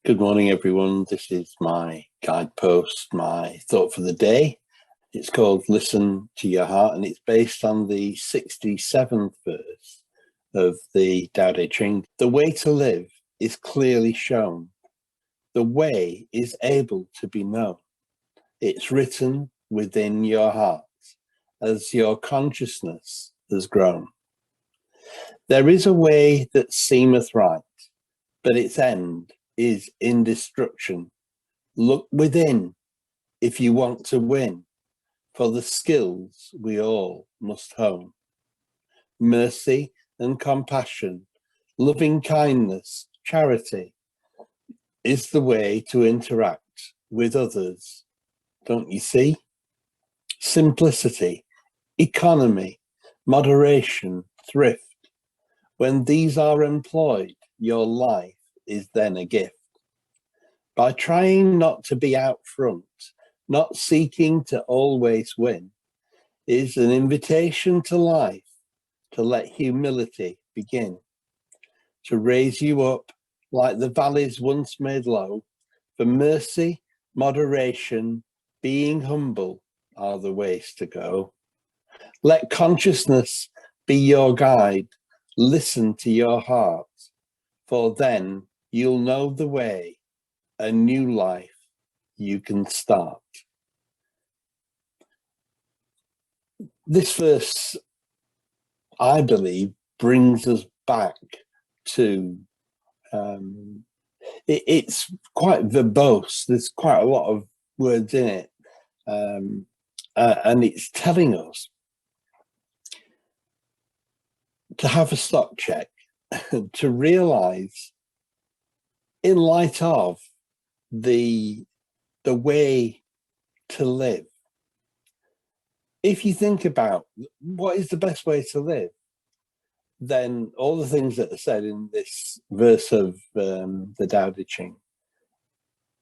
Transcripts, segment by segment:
Good morning, everyone. This is my guidepost, my thought for the day. It's called Listen to Your Heart, and it's based on the 67th verse of the Tao Te Ching. The way to live is clearly shown. The way is able to be known. It's written within your heart as your consciousness has grown. There is a way that seemeth right, but its end is in destruction. Look within if you want to win, for the skills we all must hone. Mercy and compassion, loving kindness, charity is the way to interact with others. Don't you see? Simplicity, economy, moderation, thrift. When these are employed, your life is then a gift. By trying not to be out front, not seeking to always win, is an invitation to life to let humility begin, to raise you up like the valleys once made low. For mercy, moderation, being humble are the ways to go. Let consciousness be your guide. Listen to your heart, for then you'll know the way, a new life you can start. This verse, I believe, brings us back to, it's quite verbose. There's quite a lot of words in it. And it's telling us to have a stock check, to realize in light of the way to live. If you think about what is the best way to live, then all the things that are said in this verse of the Tao Te Ching,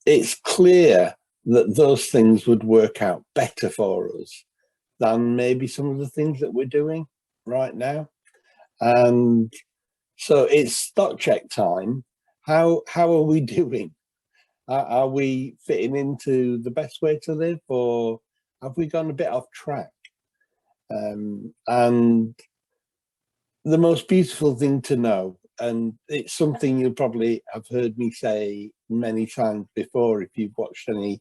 it's clear that those things would work out better for us than maybe some of the things that we're doing right now. And so it's stock check time. How are we doing? Are we fitting into the best way to live, or have we gone a bit off track? And the most beautiful thing to know, and it's something you'll probably have heard me say many times before if you've watched any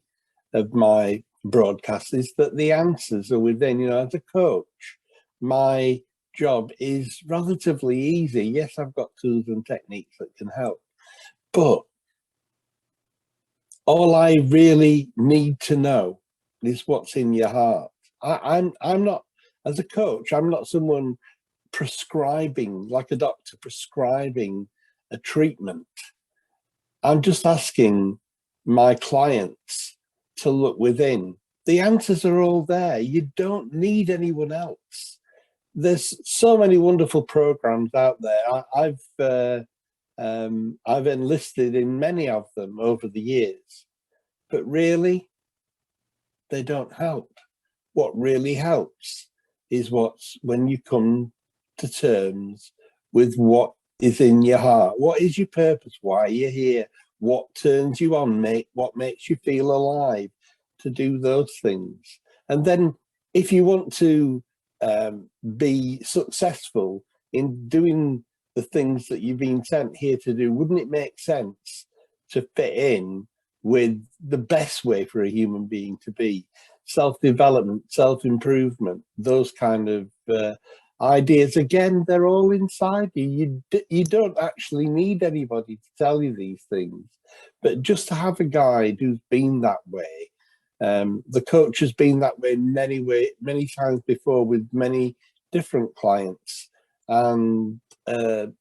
of my broadcasts, is that the answers are within. You know, as a coach, my job is relatively easy. Yes, I've got tools and techniques that can help, but all I really need to know is what's in your heart. I'm not, as a coach, I'm not someone prescribing, like a doctor prescribing a treatment. I'm just asking my clients to look within. The answers are all there. You don't need anyone else. There's so many wonderful programs out there. I've enlisted in many of them over the years, but really, they don't help. What really helps is when you come to terms with what is in your heart. What is your purpose? Why are you here? What turns you on? What makes you feel alive to do those things? And then if you want to be successful in doing the things that you've been sent here to do, wouldn't it make sense to fit in with the best way for a human being to be? Self-development, self-improvement, those kind of ideas, again, they're all inside you. You don't actually need anybody to tell you these things, but just to have a guide who's been that way. The coach has been that way many times before with many different clients. And the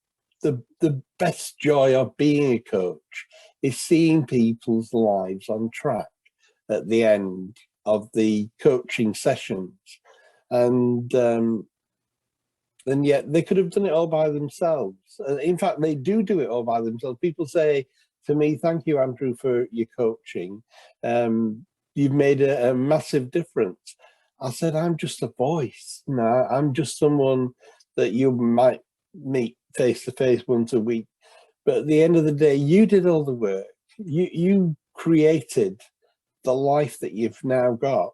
best joy of being a coach is seeing people's lives on track at the end of the coaching sessions. And yet they could have done it all by themselves. In fact, they do it all by themselves. People say to me, "Thank you, Andrew, for your coaching. You've made a massive difference." I said, "I'm just a voice. You know, I'm just someone that you might meet face to face once a week. But at the end of the day, you did all the work. You created the life that you've now got.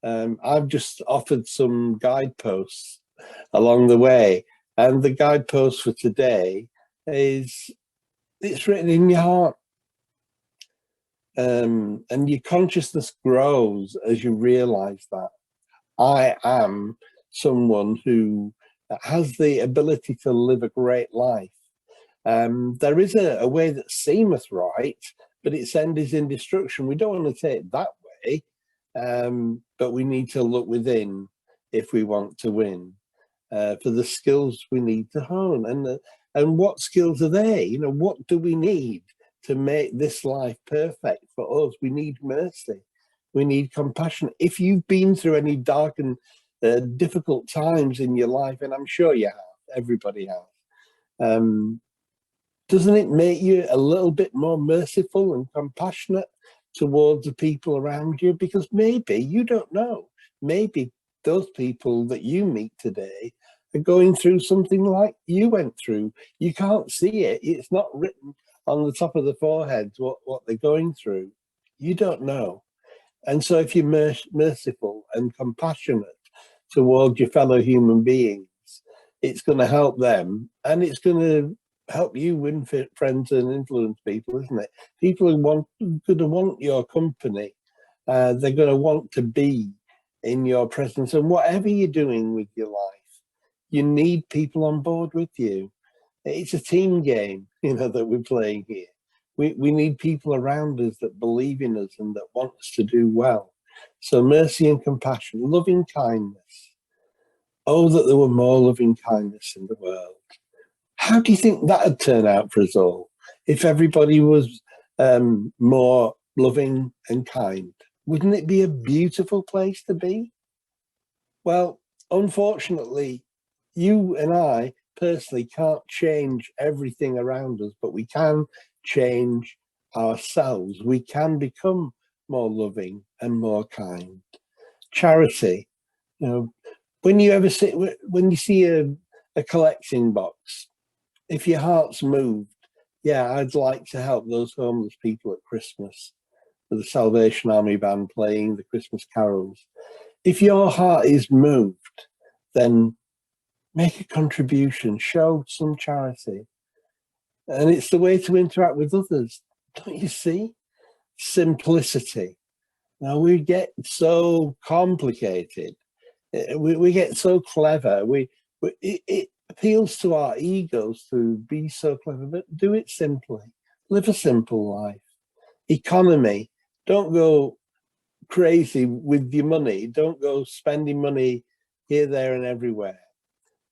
I've just offered some guideposts along the way, and the guidepost for today is it's written in your heart. And your consciousness grows as you realize that I am someone who has the ability to live a great life. There is a way that seemeth right, but its end is in destruction. We don't want to take it that way, but we need to look within if we want to win. For the skills we need to hone, and what skills are they? You know, what do we need to make this life perfect for us? We need mercy. We need compassion. If you've been through any dark and difficult times in your life, and I'm sure you have, everybody has, doesn't it make you a little bit more merciful and compassionate towards the people around you? Because maybe, you don't know, maybe those people that you meet today are going through something like you went through. You can't see it. It's not written on the top of the foreheads what they're going through. You don't know. And so if you're merciful and compassionate towards your fellow human beings, it's going to help them, and it's going to help you win friends and influence people, isn't it? People are going to want your company. They're going to want to be in your presence. And whatever you're doing with your life, you need people on board with you. It's a team game, you know, that we're playing here. We need people around us that believe in us and that want us to do well. So mercy and compassion, loving kindness. Oh, that there were more loving kindness in the world. How do you think that would turn out for us all if everybody was more loving and kind? Wouldn't it be a beautiful place to be? Well, unfortunately, you and I personally can't change everything around us, but we can change ourselves. We can become more loving and more kind. Charity, you know, when you see a collecting box, if your heart's moved, yeah, I'd like to help those homeless people at Christmas with the Salvation Army band playing the Christmas carols. If your heart is moved, then make a contribution, show some charity. And it's the way to interact with others. Don't you see? Simplicity. Now we get so complicated. We get so clever. It appeals to our egos to be so clever, but do it simply. Live a simple life. Economy. Don't go crazy with your money. Don't go spending money here, there, and everywhere.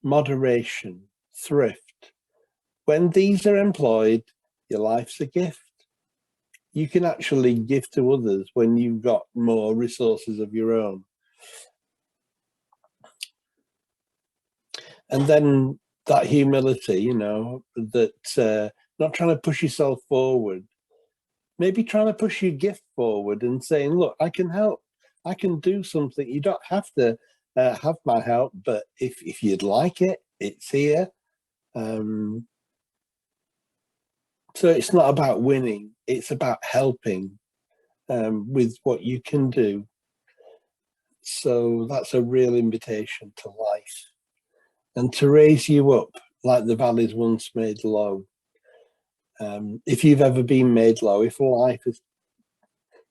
Moderation, thrift. When these are employed, your life's a gift. You can actually give to others when you've got more resources of your own. And then that humility, you know, that not trying to push yourself forward, maybe trying to push your gift forward and saying, look, I can help. I can do something. You don't have to have my help, but if you'd like it, it's here. So it's not about winning. It's about helping with what you can do. So that's a real invitation to life and to raise you up like the valleys once made low. If you've ever been made low, if life has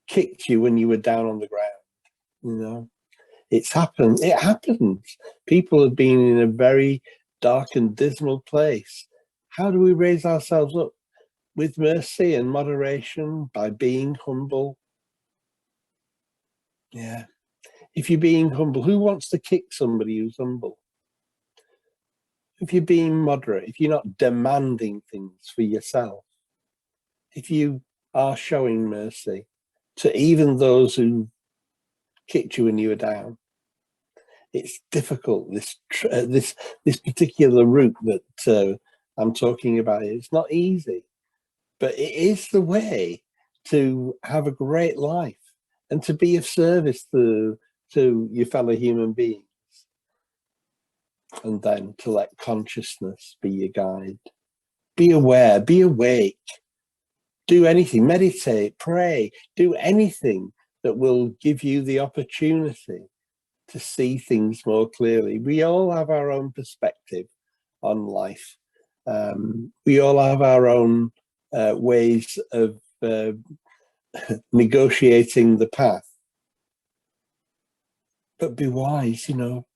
kicked you when you were down on the ground, you know, it's happened. It happens. People have been in a very dark and dismal place. How do we raise ourselves up? With mercy and moderation, by being humble. Yeah. If you're being humble, who wants to kick somebody who's humble? If you're being moderate, if you're not demanding things for yourself, if you are showing mercy to even those who kicked you when you were down, it's difficult. This particular route that I'm talking about, it's not easy, but it is the way to have a great life and to be of service to your fellow human beings. And then to let consciousness be your guide. Be aware, be awake. Do anything, meditate, pray, do anything that will give you the opportunity to see things more clearly. We all have our own perspective on life. We all have our own ways of negotiating the path. But be wise,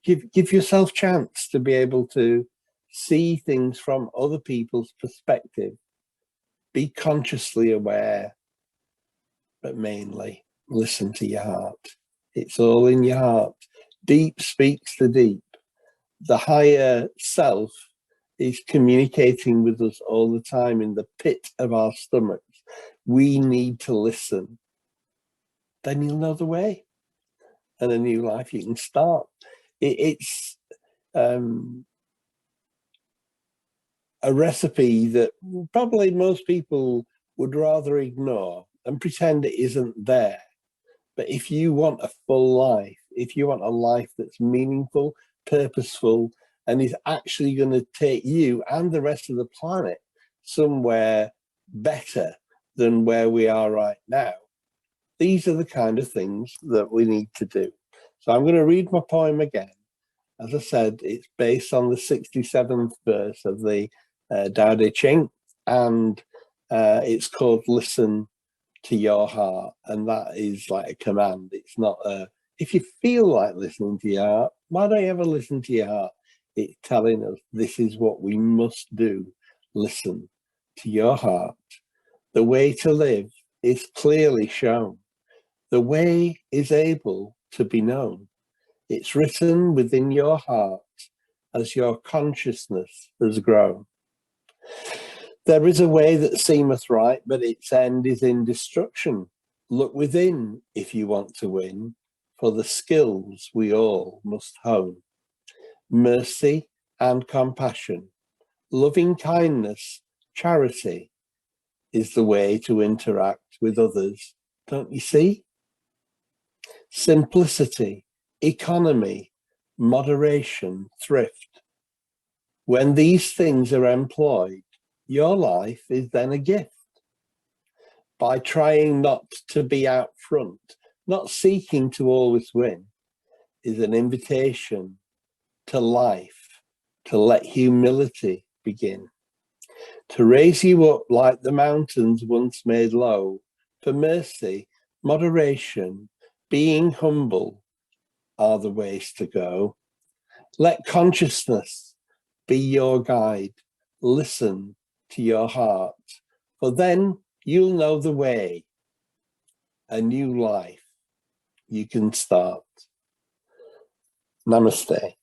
give yourself chance to be able to see things from other people's perspective. Be consciously aware, but mainly listen to your heart. It's all in your heart. Deep speaks to deep. The higher self is communicating with us all the time in the pit of our stomachs. We need to listen. Then you'll know the way, and a new life you can start. It's a recipe that probably most people would rather ignore and pretend it isn't there. But if you want a full life, if you want a life that's meaningful, purposeful, and is actually going to take you and the rest of the planet somewhere better than where we are right now, these are the kind of things that we need to do. So I'm going to read my poem again. As I said, it's based on the 67th verse of the Tao Te Ching, and it's called Listen to Your Heart, and that is like a command. It's not if you feel like listening to your heart, why don't you ever listen to your heart? It's telling us this is what we must do. Listen to your heart. The way to live is clearly shown. The way is able to be known. It's written within your heart as your consciousness has grown. There is a way that seemeth right, but its end is in destruction. Look within if you want to win, for the skills we all must hone. Mercy and compassion, loving kindness, charity is the way to interact with others, don't you see? Simplicity, economy, moderation, thrift. When these things are employed, your life is then a gift. By trying not to be out front, not seeking to always win, is an invitation to life, to let humility begin, to raise you up like the mountains once made low, for mercy, moderation, being humble are the ways to go. Let consciousness be your guide. Listen to your heart, for then you'll know the way. A new life you can start. Namaste.